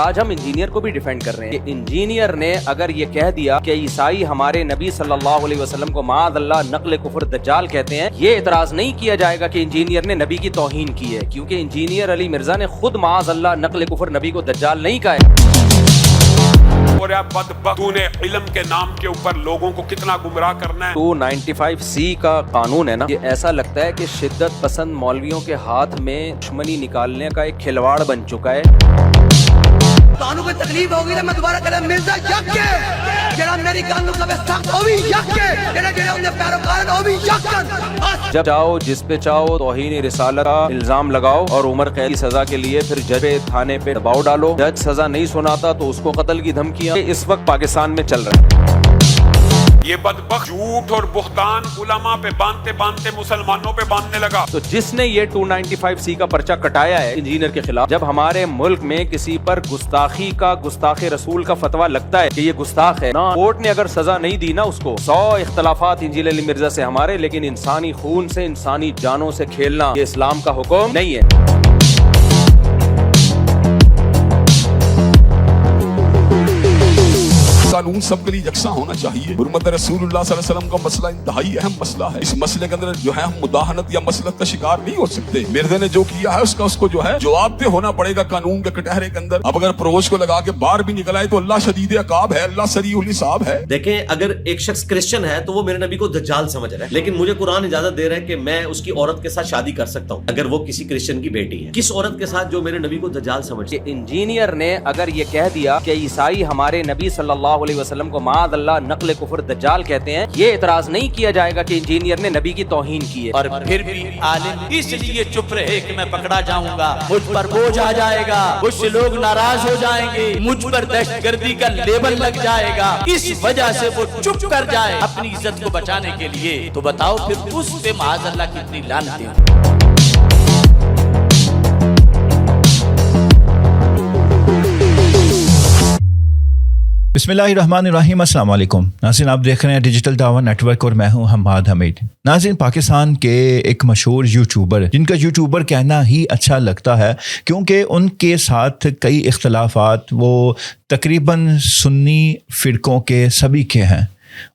آج ہم انجینئر کو بھی ڈیفینڈ کر رہے ہیں کہ انجینئر نے اگر یہ کہہ دیا کہ عیسائی ہمارے نبی صلی اللہ علیہ وسلم کو معاذ اللہ نقل کفر دجال کہتے ہیں، یہ اعتراض نہیں کیا جائے گا کہ انجینئر نے نبی کی توہین کی ہے، کیونکہ انجینئر علی مرزا نے خود معاذ اللہ نقل کفر نبی کو دجال نہیں کہا ہے۔ اور یا بدبخت، تو نے علم کے نام کے اوپر لوگوں کو کتنا گمراہ کرنا ہے۔ 295C کا قانون ہے نا، یہ ایسا لگتا ہے کہ شدت پسند مولویوں کے ہاتھ میں دشمنی نکالنے کا ایک کھلواڑ بن چکا ہے۔ قانون کو تکلیف ہوگی میں دوبارہ کہنا مرزا یک کے جڑا میری قانون کا سخت ہو بھی یک کے جڑا انہیں پیروکار ہو بھی یک کر۔ جب چاہو جس پہ چاہو توہین رسالت کا الزام لگاؤ اور عمر قید کی سزا کے لیے پھر جج پہ تھانے پہ دباؤ ڈالو، جج سزا نہیں سناتا تو اس کو قتل کی دھمکیاں اس وقت پاکستان میں چل رہا ہے۔ یہ بدبخت جھوٹ اور بہتان علماء پہ باندھتے باندھتے مسلمانوں پہ باندھنے لگا۔ تو جس نے یہ 295C کا پرچہ کٹایا ہے انجینئر کے خلاف، جب ہمارے ملک میں کسی پر گستاخی کا، گستاخ رسول کا فتویٰ لگتا ہے کہ یہ گستاخ ہے نا، کورٹ نے اگر سزا نہیں دی نا اس کو، 100 اختلافات انجینئر علی مرزا سے ہمارے، لیکن انسانی خون سے، انسانی جانوں سے کھیلنا یہ اسلام کا حکم نہیں ہے۔ قانون سب کے لیے یکساں ہونا چاہیے۔ حرمت رسول اللہ صلی اللہ علیہ وسلم کا مسئلہ انتہائی اہم مسئلہ ہے۔ اس مسئلے کے اندر جو ہے ہم مداہنت یا مسلط کا شکار نہیں ہو سکتے۔ مرزا نے جو کیا ہے اس کو جو ہے جواب دہ ہونا پڑے گا قانون کے کٹہرے کے اندر۔ اب اگر پروش کو لگا کے باہر بھی نکل آئے تو اللہ شدید عقاب ہے، اللہ سریع الحساب ہے۔ دیکھیں، اگر ایک شخص کرسچن ہے تو وہ میرے نبی کو دجال سمجھ رہا ہے، لیکن مجھے قرآن اجازت دے رہا ہے کہ میں اس کی عورت کے ساتھ شادی کر سکتا ہوں اگر وہ کسی کرسچن کی بیٹی ہے۔ کس عورت کے ساتھ جو میرے نبی کو دجال سمجھے؟ انجینئر نے اگر یہ کہہ دیا کہ عیسائی ہمارے نبی صلی اللہ علیہ وسلم کو معاذ اللہ نقل کفر دجال کہتے ہیں، یہ اعتراض نہیں کیا جائے گا کہ انجینئر نے نبی کی توہین کی ہے۔ اور پھر بھی عالم اس لیے چپ رہے کہ میں پکڑا جاؤں گا، مجھ پر بوجھ آ جائے گا، مجھ سے لوگ ناراض ہو جائیں گے، مجھ پر دہشت گردی کا لیبل لگ جائے گا، اس وجہ سے وہ چپ کر جائے اپنی عزت کو بچانے کے لیے۔ تو بتاؤ پھر اس پہ معاذ اللہ کتنی لعنتیں ہوں۔ بسم اللہ الرحمن الرحیم۔ السلام علیکم ناظرین، آپ دیکھ رہے ہیں ڈیجیٹل دعویٰ نیٹ ورک اور میں ہوں حماد حمید۔ ناظرین، پاکستان کے ایک مشہور یوٹیوبر جن کا یوٹیوبر کہنا ہی اچھا لگتا ہے کیونکہ ان کے ساتھ کئی اختلافات وہ تقریباً سنی فرقوں کے سبھی کے ہیں،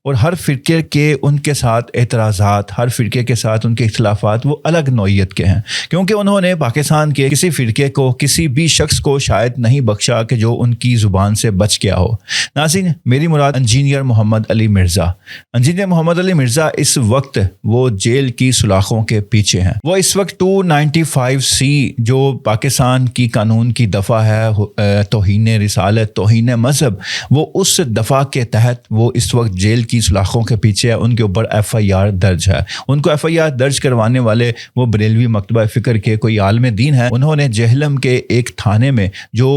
اور ہر فرقے کے ان کے ساتھ اعتراضات، ہر فرقے کے ساتھ ان کے اختلافات وہ الگ نوعیت کے ہیں، کیونکہ انہوں نے پاکستان کے کسی فرقے کو، کسی بھی شخص کو شاید نہیں بخشا کہ جو ان کی زبان سے بچ گیا ہو۔ ناظرین، میری مراد انجینئر محمد علی مرزا۔ انجینئر محمد علی مرزا اس وقت وہ جیل کی سلاخوں کے پیچھے ہیں۔ وہ اس وقت 295C جو پاکستان کی قانون کی دفعہ ہے، توہین رسالت، توہین مذہب، وہ اس دفعہ کے تحت وہ اس وقت جیل کی سلاخوں کے پیچھے ہے۔ ان کے اوپر FIR درج ہے۔ ان کو FIR درج کروانے والے وہ بریلوی مکتبہ فکر کے کوئی عالم دین ہے۔ انہوں نے جہلم کے ایک تھانے میں، جو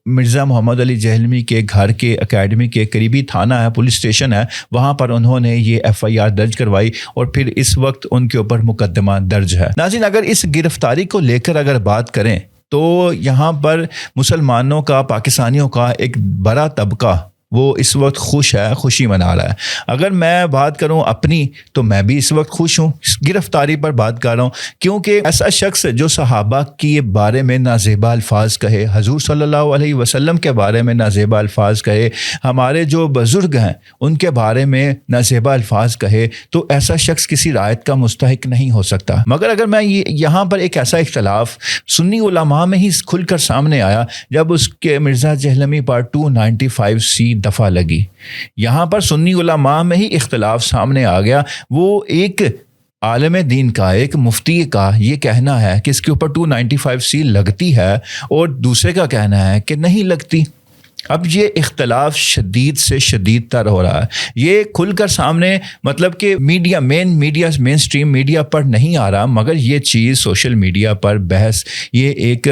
مرزا محمد علی جہلمی کے گھر کے اکیڈمی کے قریبی تھانہ ہے، پولیس اسٹیشن ہے، وہاں پر انہوں نے یہ FIR درج کروائی اور پھر اس وقت ان کے اوپر مقدمہ درج ہے۔ ناظرین، اگر اس گرفتاری کو لے کر اگر بات کریں تو یہاں پر مسلمانوں کا، پاکستانیوں کا ایک بڑا طبقہ وہ اس وقت خوش ہے، خوشی منا رہا ہے۔ اگر میں بات کروں اپنی تو میں بھی اس وقت خوش ہوں، اس گرفتاری پر بات کر رہا ہوں، کیونکہ ایسا شخص جو صحابہ کے بارے میں نازیبا الفاظ کہے، حضور صلی اللہ علیہ وسلم کے بارے میں نازیبا الفاظ کہے، ہمارے جو بزرگ ہیں ان کے بارے میں نازیبا الفاظ کہے، تو ایسا شخص کسی رعایت کا مستحق نہیں ہو سکتا۔ مگر اگر میں یہاں پر ایک ایسا اختلاف سنی علماء میں ہی کھل کر سامنے آیا جب اس کے مرزا جہلمی پر 295C دفعہ لگی، یہاں پر سنی علماء میں ہی اختلاف سامنے آ گیا۔ وہ ایک عالم دین کا، ایک مفتی کا یہ کہنا ہے کہ اس کے اوپر 295C لگتی ہے اور دوسرے کا کہنا ہے کہ نہیں لگتی۔ اب یہ اختلاف شدید سے شدید تر ہو رہا ہے۔ یہ کھل کر سامنے، مطلب کہ مین سٹریم میڈیا پر نہیں آ رہا، مگر یہ چیز سوشل میڈیا پر بحث یہ ایک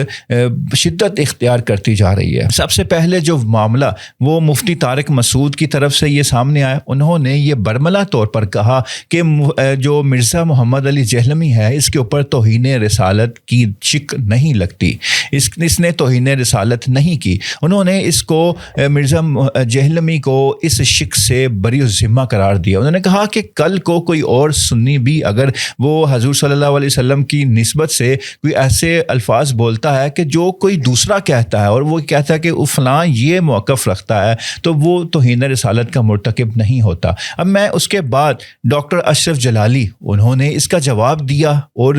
شدت اختیار کرتی جا رہی ہے۔ سب سے پہلے جو معاملہ وہ مفتی طارق مسعود کی طرف سے یہ سامنے آیا، انہوں نے یہ برملا طور پر کہا کہ جو مرزا محمد علی جہلمی ہے اس کے اوپر توہین رسالت کی شک نہیں لگتی، اس نے توہین رسالت نہیں کی۔ انہوں نے اس کو مرزا جہلمی کو اس شک سے بری ذمہ قرار دیا. انہوں نے کہا کہ کل کو کوئی اور سنی بھی اگر وہ حضور صلی اللہ علیہ وسلم کی نسبت سے کوئی ایسے الفاظ بولتا ہے کہ جو کوئی دوسرا کہتا ہے اور وہ کہتا ہے کہ فلاں یہ موقف رکھتا ہے تو وہ توہین رسالت کا مرتکب نہیں ہوتا. اب میں اس کے بعد ڈاکٹر اشرف جلالی انہوں نے اس کا جواب دیا اور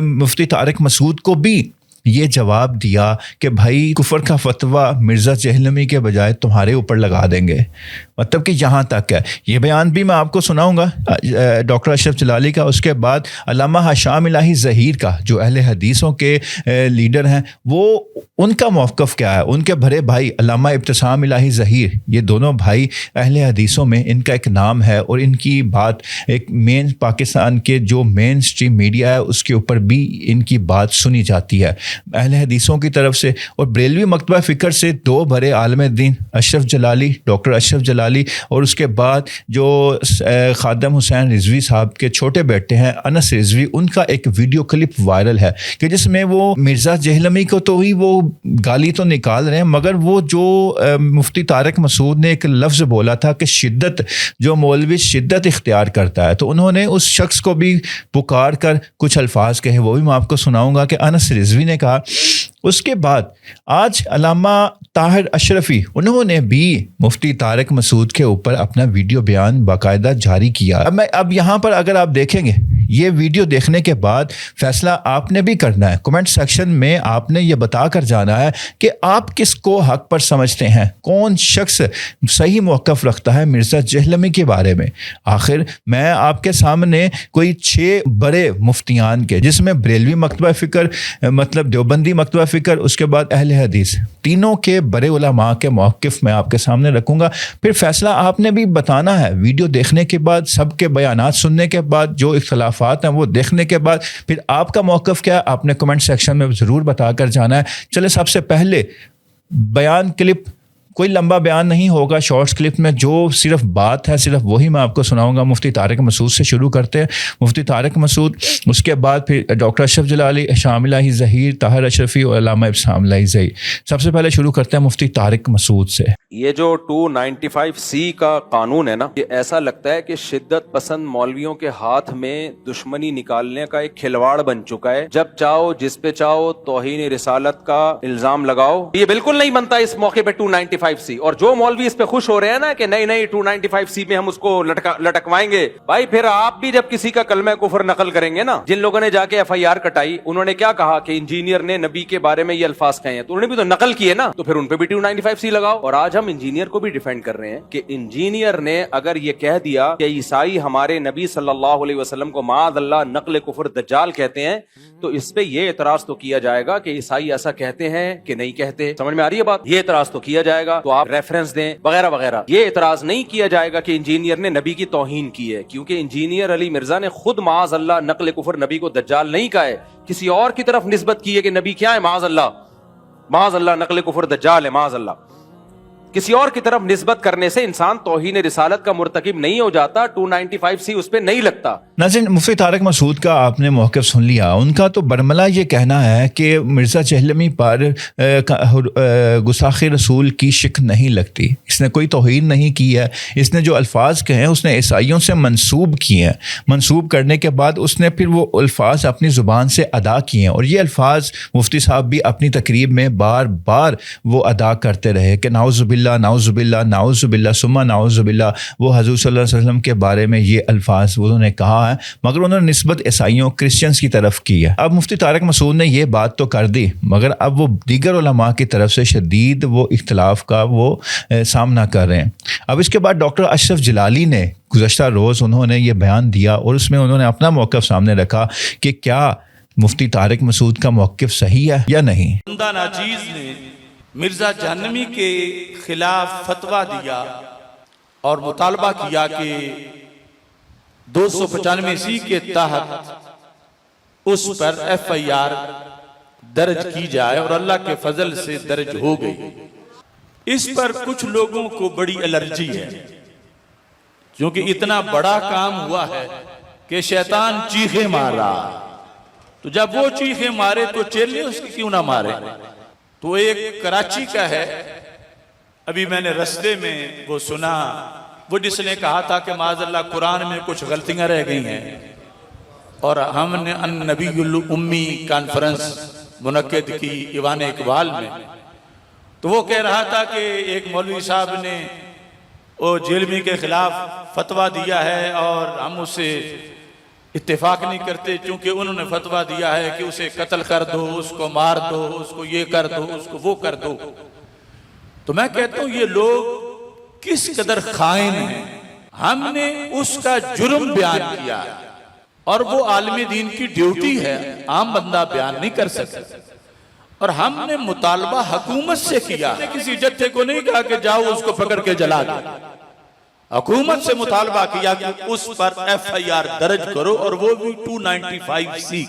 مفتی طارق مسعود کو بھی یہ جواب دیا کہ بھائی کفر کا فتویٰ مرزا جہلمی کے بجائے تمہارے اوپر لگا دیں گے. مطلب کہ یہاں تک ہے. یہ بیان بھی میں آپ کو سناؤں گا ڈاکٹر اشرف جلالی کا. اس کے بعد علامہ حشام الہی ظہیر کا جو اہل حدیثوں کے لیڈر ہیں وہ ان کا موقف کیا ہے. ان کے بڑے بھائی علامہ ابتسام الہی ظہیر یہ دونوں بھائی اہل حدیثوں میں ان کا ایک نام ہے اور ان کی بات ایک مین پاکستان کے جو مین اسٹریم میڈیا ہے اس کے اوپر بھی ان کی بات سنی جاتی ہے اہل حدیثوں کی طرف سے. اور بریلوی مکتبہ فکر سے دو بڑے عالم دین اشرف جلالی ڈاکٹر اشرف جلالی اور اس کے بعد جو خادم حسین رضوی صاحب کے چھوٹے بیٹے ہیں انس رضوی ان کا ایک ویڈیو کلپ وائرل ہے کہ جس میں وہ مرزا جہلمی کو تو ہی وہ گالی تو نکال رہے ہیں مگر وہ جو مفتی طارق مسعود نے ایک لفظ بولا تھا کہ شدت جو مولوی شدت اختیار کرتا ہے تو انہوں نے اس شخص کو بھی پکار کر کچھ الفاظ کہے وہ بھی میں آپ کو سناؤں گا کہ انس رضوی نے کہا. اس کے بعد آج علامہ طاہر اشرفی انہوں نے بھی مفتی طارق مسعود کے اوپر اپنا ویڈیو بیان باقاعدہ جاری کیا. اب یہاں پر اگر آپ دیکھیں گے یہ ویڈیو دیکھنے کے بعد فیصلہ آپ نے بھی کرنا ہے. کمنٹ سیکشن میں آپ نے یہ بتا کر جانا ہے کہ آپ کس کو حق پر سمجھتے ہیں, کون شخص صحیح موقف رکھتا ہے مرزا جہلمی کے بارے میں. آخر میں آپ کے سامنے کوئی 6 بڑے مفتیان کے جس میں بریلوی مکتبہ فکر مطلب دیوبندی مکتبہ فکر اس کے بعد اہل حدیث تینوں کے بڑے علماء کے موقف میں آپ کے سامنے رکھوں گا. پھر فیصلہ آپ نے بھی بتانا ہے ویڈیو دیکھنے کے بعد سب کے بیانات سننے کے بعد جو اختلافات ہیں وہ دیکھنے کے بعد پھر آپ کا موقف کیا ہے آپ نے کمنٹ سیکشن میں ضرور بتا کر جانا ہے. چلے سب سے پہلے بیان کلپ کوئی لمبا بیان نہیں ہوگا شارٹس کلپ میں جو صرف بات ہے صرف وہی میں آپ کو سناؤں گا. مفتی طارق مسعود سے شروع کرتے ہیں. مفتی طارق مسعود اس کے بعد پھر ڈاکٹر اشرف جلالی حشام الہی ظہیر طاہر اشرفی اور علامہ ابتسام الہی ظہیر. سب سے پہلے شروع کرتے ہیں مفتی طارق مسعود سے. یہ جو 295C کا قانون ہے نا یہ ایسا لگتا ہے کہ شدت پسند مولویوں کے ہاتھ میں دشمنی نکالنے کا ایک کھلواڑ بن چکا ہے. جب چاہو جس پہ چاہو توہین رسالت کا الزام لگاؤ. یہ بالکل نہیں بنتا اس موقع پہ 295C. اور جو مولوی اس پہ خوش ہو رہے ہیں نا کہ نہیں 295C میں ہم اس کو لٹکوائیں گے, بھائی پھر آپ بھی جب کسی کا کلمہ کفر نقل کریں گے نا, جن لوگوں نے جا کے FIR کٹائی انہوں نے کیا کہا کہ انجینئر نے نبی کے بارے میں یہ الفاظ کہے ہیں تو انہوں نے بھی تو نقل کیے نا, تو پھر ان پہ بھی 295C لگاؤ. اور آج ہم انجینئر کو بھی ڈیفینڈ کر رہے ہیں کہ انجینئر نے اگر یہ کہہ دیا کہ عیسائی ہمارے نبی صلی اللہ علیہ وسلم کو معاذ اللہ نقل کفر دجال کہتے ہیں تو اس پہ یہ اعتراض تو کیا جائے گا کہ عیسائی ایسا کہتے ہیں کہ نہیں کہتے. سمجھ میں آ رہی ہے بات؟ یہ اعتراض تو کیا جائے گا تو آپ ریفرنس دیں وغیرہ وغیرہ. یہ اعتراض نہیں کیا جائے گا کہ انجینئر نے نبی کی توہین کی ہے کیونکہ انجینئر علی مرزا نے خود معاذ اللہ نقل کفر نبی کو دجال نہیں کہا ہے, کسی اور کی طرف نسبت کی ہے کہ نبی کیا ہے معاذ اللہ نقل کفر دجال ہے معاذ اللہ. کسی اور کی طرف نسبت کرنے سے انسان توہین رسالت کا مرتکب نہیں ہو جاتا. 295C اس پہ نہیں لگتا. ناظرین مفتی طارق مسعود کا آپ نے موقف سن لیا. ان کا تو برملا یہ کہنا ہے کہ مرزا جہلمی پر گستاخ رسول کی شک نہیں لگتی, اس نے کوئی توہین نہیں کی ہے, اس نے جو الفاظ کہے ہیں اس نے عیسائیوں سے منسوب کیے ہیں, منسوب کرنے کے بعد اس نے پھر وہ الفاظ اپنی زبان سے ادا کیے ہیں اور یہ الفاظ مفتی صاحب بھی اپنی تقریب میں بار بار وہ ادا کرتے رہے کہ نعوذ نعوذ باللہ ثم نعوذ باللہ. وہ حضور صلی اللہ علیہ وسلم کے بارے میں یہ الفاظ انہوں نے کہا ہے مگر انہوں نے نسبت عیسائیوں کرسچنز کی طرف کی ہے. اب مفتی طارق مسعود نے یہ بات تو کر دی مگر اب وہ دیگر علماء کی طرف سے شدید وہ اختلاف کا وہ سامنا کر رہے ہیں. اب اس کے بعد ڈاکٹر اشرف جلالی نے گزشتہ روز انہوں نے یہ بیان دیا اور اس میں انہوں نے اپنا موقف سامنے رکھا کہ کیا مفتی طارق مسعود کا موقف صحیح ہے یا نہیں. ناچیز نے مرزا جہنمی کے خلاف فتویٰ دیا اور مطالبہ کیا کہ 295C کے تحت اس پر FIR درج کی جائے اور اللہ کے فضل سے درج ہو گئی. اس پر کچھ لوگوں کو بڑی الرجی ہے کیونکہ اتنا بڑا کام ہوا ہے کہ شیطان چیخیں مار رہا, تو جب وہ چیخیں مارے تو چیلے اس کی کیوں نہ مارے. تو ایک کراچی کا ہے ابھی میں نے رستے میں وہ سنا، وہ جس نے کہا تھا کہ معاذ اللہ قرآن میں کچھ غلطیاں رہ گئی ہیں، اور ہم نے النبی الامی کانفرنس منعقد کی ایوان اقبال میں، تو وہ کہہ رہا تھا کہ ایک مولوی صاحب نے وہ جیلمی کے خلاف فتویٰ دیا ہے اور ہم اس سے اتفاق نہیں کرتے، چونکہ انہوں نے فتویٰ دیا ہے کہ اسے قتل کر دو، اس کو مار دو، اس کو یہ کر دو، اس کو وہ کر دو۔ تو میں کہتا ہوں یہ لوگ کس قدر خائن ہیں۔ ہم نے اس کا جرم بیان کیا اور وہ عالم دین کی ڈیوٹی ہے، عام بندہ بیان نہیں کر سکتا، اور ہم نے مطالبہ حکومت سے کیا، کسی جتھے کو نہیں کہا کہ جاؤ اس کو پکڑ کے جلا دو، حکومت سے مطالبہ کیا کہ اس پر ایف آئی آر درج کرو، اور وہ بھی 295C،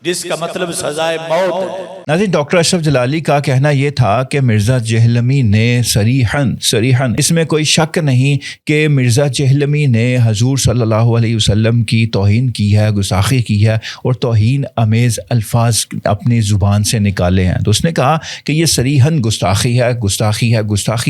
جس کا مطلب سزائے موت ہے۔ ناظرین، ڈاکٹر اشرف جلالی کا کہنا یہ تھا کہ مرزا جہلمی نے صریحاً اس میں کوئی شک نہیں کہ مرزا جہلمی نے حضور صلی اللہ علیہ وسلم کی توہین کی ہے، گستاخی کی ہے، اور توہین امیز الفاظ اپنی زبان سے نکالے ہیں۔ تو اس نے کہا کہ یہ صریحاً گستاخی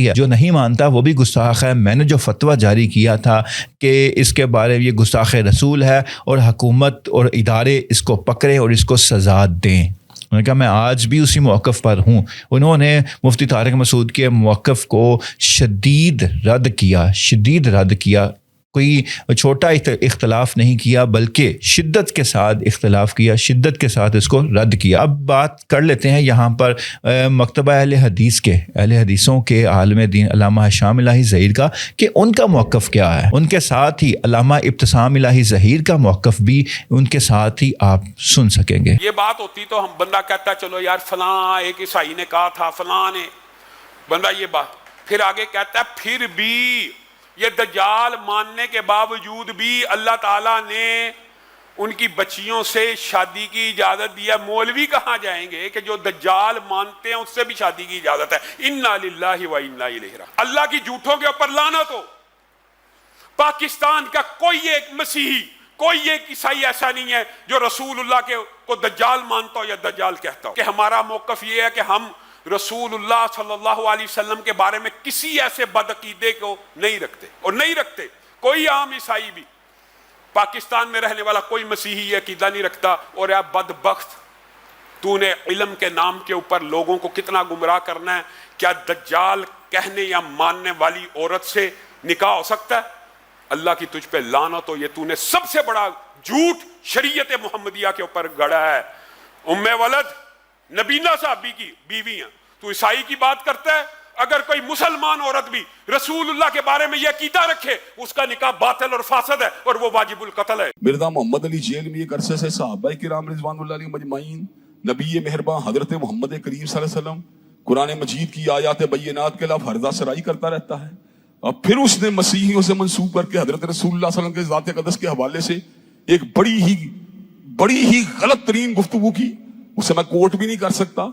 ہے، جو نہیں مانتا وہ بھی گستاخ ہے۔ میں نے جو فتویٰ جاری کیا تھا کہ اس کے بارے میں یہ گستاخ رسول ہے، اور حکومت اور ادارے اس کو پکڑیں اور اس کو سزا دیں۔ انہوں نے کہا میں آج بھی اسی موقف پر ہوں۔ انہوں نے مفتی طارق مسعود کے موقف کو شدید رد کیا، کوئی چھوٹا اختلاف نہیں کیا، بلکہ شدت کے ساتھ اختلاف کیا، شدت کے ساتھ اس کو رد کیا۔ اب بات کر لیتے ہیں یہاں پر مکتبہ اہل حدیثوں کے عالم دین علامہ ہشام الہی ظہیر کا، کہ ان کا موقف کیا ہے۔ ان کے ساتھ ہی علامہ ابتسام الہی ظہیر کا موقف بھی ان کے ساتھ ہی آپ سن سکیں گے۔ یہ بات ہوتی تو ہم بندہ کہتا چلو یار فلاں ایک عیسائی نے کہا تھا، فلاں نے، بندہ یہ بات، پھر آگے کہتا ہے پھر بھی یہ دجال ماننے کے باوجود بھی اللہ تعالیٰ نے ان کی بچیوں سے شادی کی اجازت دی ہے۔ مولوی کہاں جائیں گے کہ جو دجال مانتے ہیں اس سے بھی شادی کی اجازت ہے۔ انا للہ و انا الیہ راجعون۔ اللہ کی جھوٹوں کے اوپر لعنت ہو۔ پاکستان کا کوئی ایک مسیحی، کوئی ایک عیسائی ایسا نہیں ہے جو رسول اللہ کو دجال مانتا ہو یا دجال کہتا ہو۔ کہ ہمارا موقف یہ ہے کہ ہم رسول اللہ صلی اللہ علیہ وسلم کے بارے میں کسی ایسے بدعقیدے کو نہیں رکھتے، اور نہیں رکھتے کوئی عام عیسائی بھی، پاکستان میں رہنے والا کوئی مسیحی یہ عقیدہ نہیں رکھتا۔ اور اے بدبخت، تو نے علم کے نام کے اوپر لوگوں کو کتنا گمراہ کرنا ہے۔ کیا دجال کہنے یا ماننے والی عورت سے نکاح ہو سکتا ہے؟ اللہ کی تجھ پہ لعنت ہو، یہ تو نے سب سے بڑا جھوٹ شریعت محمدیہ کے اوپر گڑا ہے۔ ام ولد نبینا صحابی کی بیوی ہیں، تو عیسائی کی بات کرتا ہے؟ اگر کوئی مسلمان عورت بھی رسول اللہ کے بارے میں یہ عقیدہ رکھے، اس کا نکاح باطل اور فاسد ہے، اور وہ واجب القتل ہے۔ مرزا محمد علی جیل میں ایک عرصے سے صحابہ کرام رضوان اللہ علیہم مجمعین، نبی مہربان حضرت محمد کریم صلی اللہ علیہ وسلم قرآن مجید کی آیات بینات کے خلاف ہردہ سرائی کرتا رہتا ہے، اور پھر اس نے مسیحیوں سے منسوب کر کے حضرت رسول اللہ صلی اللہ علیہ وسلم کے ذات اقدس کے حوالے سے ایک بڑی ہی غلط ترین گفتگو کی۔ اسے میں کوٹ بھی نہیں کر سکتا۔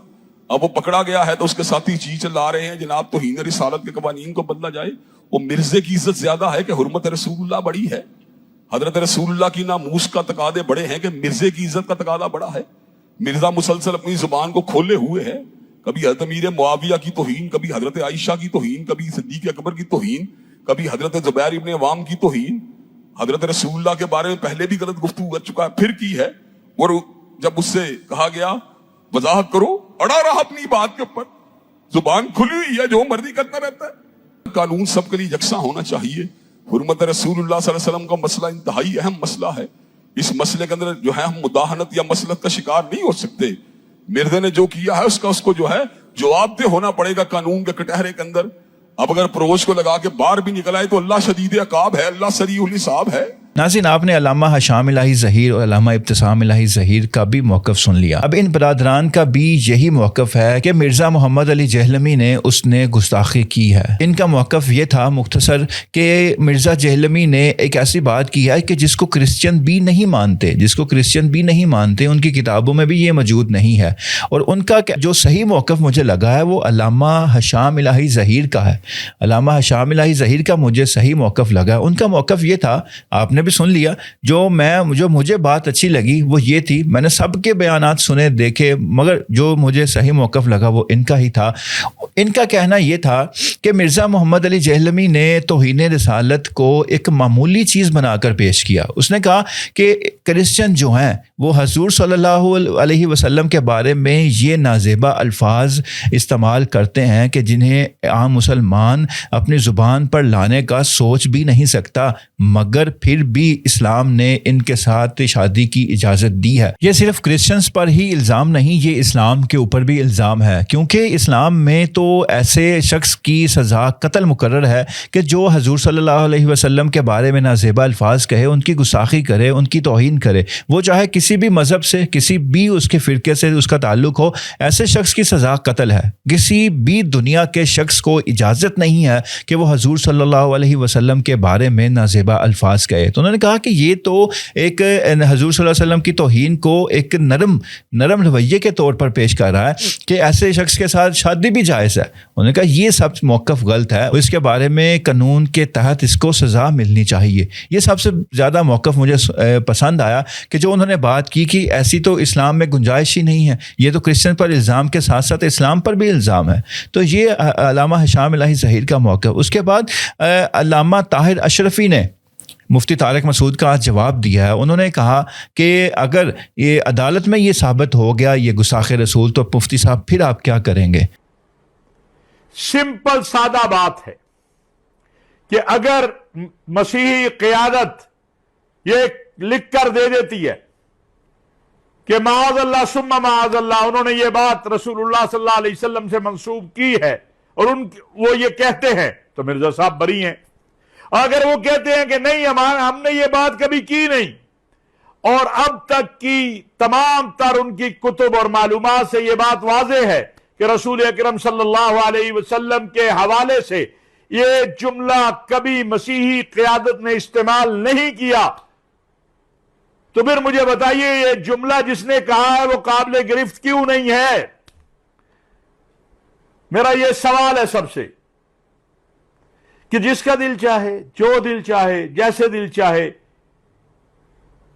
اب وہ پکڑا گیا ہے تو اس کے ساتھی چیز چلا رہے ہیں جناب توہین رسالت کے قوانین کو بدلا جائے۔ وہ مرزے کی عزت زیادہ ہے کہ حرمت رسول اللہ بڑی ہے۔ حضرت رسول اللہ کی ناموس کا تقاضے بڑے ہیں کہ مرزے کی عزت کا تقاضا بڑا ہے۔ مرزا مسلسل اپنی زبان کو کھولے ہوئے ہے، کبھی حضرت امیر معاویہ کی توہین، کبھی حضرت عائشہ کی توہین، کبھی صدیق اکبر کی توہین، کبھی حضرت زبیر ابن عوام کی توہین۔ حضرت رسول اللہ کے بارے میں پہلے بھی غلط گفتگو کر چکا ہے، پھر کی ہے۔ اور جب اس سے کہا گیا وضاحت کرو، اڑا رہا اپنی بات کے اوپر، زبان کھلی ہوئی ہے، جو مرضی کرتا رہتا ہے۔ قانون سب کے لیے یکساں ہونا چاہیے۔ حرمت رسول اللہ صلی اللہ علیہ وسلم کا مسئلہ انتہائی اہم مسئلہ ہے۔ اس مسئلے کے اندر جو ہے ہم مداہنت یا مسلط کا شکار نہیں ہو سکتے۔ مرزا نے جو کیا ہے اس کو جو ہے جواب دہ ہونا پڑے گا قانون کے کٹہرے کے اندر۔ اب اگر پروش کو لگا کے باہر بھی نکل آئے تو اللہ شدید عقاب ہے، اللہ سریع الحساب ہے۔ ناظرین، آپ نے علامہ ہشام الہی ظہیر اور علامہ ابتسام الہی ظہیر کا بھی موقف سن لیا۔ اب ان برادران کا بھی یہی موقف ہے کہ مرزا محمد علی جہلمی نے اس نے گستاخی کی ہے۔ ان کا موقف یہ تھا مختصر کہ مرزا جہلمی نے ایک ایسی بات کی ہے کہ جس کو کرسچن بھی نہیں مانتے، ان کی کتابوں میں بھی یہ موجود نہیں ہے۔ اور ان کا جو صحیح موقف مجھے لگا ہے وہ علامہ ہشام الہی ظہیر کا ہے۔ علامہ ہشام الہی ظہیر کا مجھے صحیح موقف لگا۔ ان کا موقف یہ تھا، آپ نے بھی سن لیا. جو مجھے بات اچھی لگی وہ یہ تھی, میں نے سب کے بیانات سنے دیکھے, مگر جو مجھے صحیح موقف لگا وہ ان کا ہی تھا. ان کا کہنا یہ تھا کہ مرزا محمد علی جہلمی نے توہین رسالت کو ایک معمولی چیز بنا کر پیش کیا. اس نے کہا کہ کرسچن جو ہیں وہ حضور صلی اللہ علیہ وسلم کے بارے میں یہ نازیبا الفاظ استعمال کرتے ہیں کہ جنہیں عام مسلمان اپنی زبان پر لانے کا سوچ بھی نہیں سکتا, مگر پھر بھی اسلام نے ان کے ساتھ شادی کی اجازت دی ہے. یہ صرف کرسچنز پر ہی الزام نہیں, یہ اسلام کے اوپر بھی الزام ہے, کیونکہ اسلام میں تو ایسے شخص کی سزا قتل مقرر ہے کہ جو حضور صلی اللہ علیہ وسلم کے بارے میں نازیبا الفاظ کہے, ان کی گستاخی کرے, ان کی توہین کرے, وہ چاہے کسی بھی مذہب سے, کسی بھی اس کے فرقے سے اس کا تعلق ہو, ایسے شخص کی سزا قتل ہے. کسی بھی دنیا کے شخص کو اجازت نہیں ہے کہ وہ حضور صلی اللہ علیہ وسلم کے بارے میں نازیبا الفاظ کہے. تو انہوں نے کہا کہ یہ تو ایک حضور صلی اللہ علیہ وسلم کی توہین کو ایک نرم رویے کے طور پر پیش کر رہا ہے کہ ایسے شخص کے ساتھ شادی بھی جائز ہے. انہوں نے کہا یہ سب موقف غلط ہے, اس کے بارے میں قانون کے تحت اس کو سزا ملنی چاہیے. یہ سب سے زیادہ موقف مجھے پسند آیا کہ جو انہوں نے بات کی کہ ایسی تو اسلام میں گنجائش ہی نہیں ہے, یہ تو کرسچن پر الزام کے ساتھ ساتھ اسلام پر بھی الزام ہے. تو یہ علامہ ہشام الہی ظہیر کا موقف. اس کے بعد علامہ طاہر اشرفی نے مفتی طارق مسعود کا جواب دیا ہے. انہوں نے کہا کہ اگر یہ عدالت میں یہ ثابت ہو گیا یہ گستاخ رسول, تو مفتی صاحب پھر آپ کیا کریں گے؟ سمپل سادہ بات ہے کہ اگر مسیحی قیادت یہ لکھ کر دے دیتی ہے کہ معاذ اللہ ثم معاذ اللہ, انہوں نے یہ بات رسول اللہ صلی اللہ علیہ وسلم سے منسوب کی ہے اور وہ یہ کہتے ہیں, تو مرزا صاحب بری ہیں. اگر وہ کہتے ہیں کہ نہیں ہم نے یہ بات کبھی کی نہیں, اور اب تک کی تمام تر ان کی کتب اور معلومات سے یہ بات واضح ہے کہ رسول اکرم صلی اللہ علیہ وسلم کے حوالے سے یہ جملہ کبھی مسیحی قیادت نے استعمال نہیں کیا, تو پھر مجھے بتائیے یہ جملہ جس نے کہا ہے وہ قابل گرفت کیوں نہیں ہے؟ میرا یہ سوال ہے سب سے کہ جس کا دل چاہے, جو دل چاہے, جیسے دل چاہے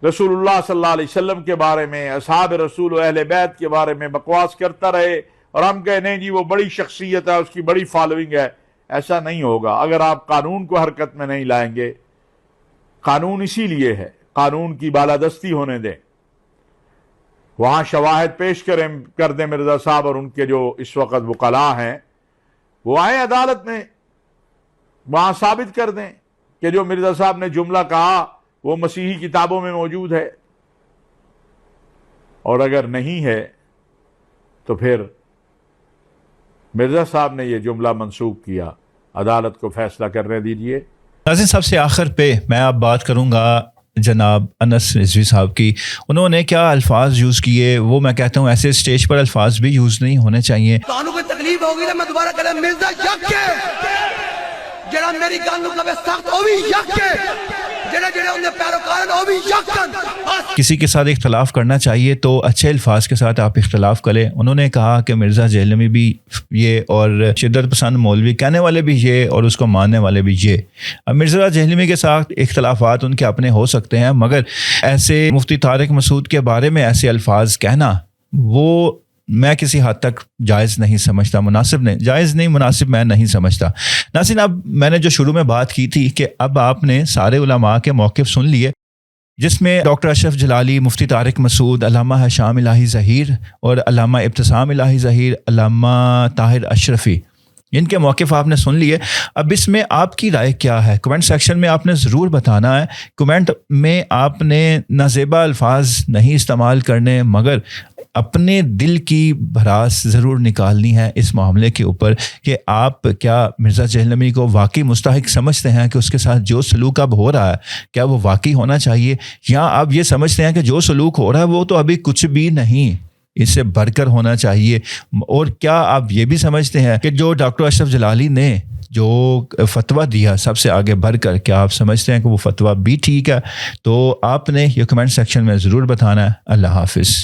رسول اللہ صلی اللہ علیہ وسلم کے بارے میں, اصحاب رسول و اہل بیت کے بارے میں بکواس کرتا رہے, اور ہم کہیں نہیں جی وہ بڑی شخصیت ہے, اس کی بڑی فالوئنگ ہے. ایسا نہیں ہوگا اگر آپ قانون کو حرکت میں نہیں لائیں گے. قانون اسی لیے ہے, قانون کی بالادستی ہونے دیں, وہاں شواہد پیش کر دیں مرزا صاحب, اور ان کے جو اس وقت وکلاء ہیں وہ آئیں عدالت میں, وہاں ثابت کر دیں کہ جو مرزا صاحب نے جملہ کہا وہ مسیحی کتابوں میں موجود ہے, اور اگر نہیں ہے تو پھر مرزا صاحب نے یہ جملہ منسوخ کیا, عدالت کو فیصلہ کرنے دیجئے. ناظرین سب سے آخر پہ میں اب بات کروں گا جناب انس رضوی صاحب کی. انہوں نے کیا الفاظ یوز کیے, وہ میں کہتا ہوں ایسے اسٹیج پر الفاظ بھی یوز نہیں ہونے چاہیے. تانوں کوئی تکلیف ہوگی تو میں دوبارہ کہنا مرزا یک کے جڑا میری گل نوں کبے سخت او وی یک کے جڑے ان دے پیروکار او وی یکن. کسی کے ساتھ اختلاف کرنا چاہیے تو اچھے الفاظ کے ساتھ آپ اختلاف کریں. انہوں نے کہا کہ مرزا جہلمی بھی یہ اور شدت پسند مولوی کہنے والے بھی یہ اور اس کو ماننے والے بھی یہ. اب مرزا جہلمی کے ساتھ اختلافات ان کے اپنے ہو سکتے ہیں, مگر ایسے مفتی طارق مسعود کے بارے میں ایسے الفاظ کہنا وہ میں کسی حد تک جائز نہیں سمجھتا, مناسب میں نہیں سمجھتا. ناظرین اب میں نے جو شروع میں بات کی تھی کہ اب آپ نے سارے علماء کے موقف سن لیے, جس میں ڈاکٹر اشرف جلالی, مفتی طارق مسعود, علامہ ہشام الہی ظہیر اور علامہ ابتسام الہی ظہیر, علامہ طاہر اشرفی, ان کے موقف آپ نے سن لیے. اب اس میں آپ کی رائے کیا ہے؟ کمنٹ سیکشن میں آپ نے ضرور بتانا ہے. کمنٹ میں آپ نے نازیبا الفاظ نہیں استعمال کرنے, مگر اپنے دل کی بھڑاس ضرور نکالنی ہے اس معاملے کے اوپر کہ آپ کیا مرزا جہلمی کو واقعی مستحق سمجھتے ہیں کہ اس کے ساتھ جو سلوک اب ہو رہا ہے کیا وہ واقعی ہونا چاہیے, یا آپ یہ سمجھتے ہیں کہ جو سلوک ہو رہا ہے وہ تو ابھی کچھ بھی نہیں, اس سے بڑھ کر ہونا چاہیے. اور کیا آپ یہ بھی سمجھتے ہیں کہ جو ڈاکٹر اشرف جلالی نے جو فتویٰ دیا سب سے آگے بڑھ کر, کیا آپ سمجھتے ہیں کہ وہ فتویٰ بھی ٹھیک ہے؟ تو آپ نے یہ کمنٹ سیکشن میں ضرور بتانا ہے. اللہ حافظ.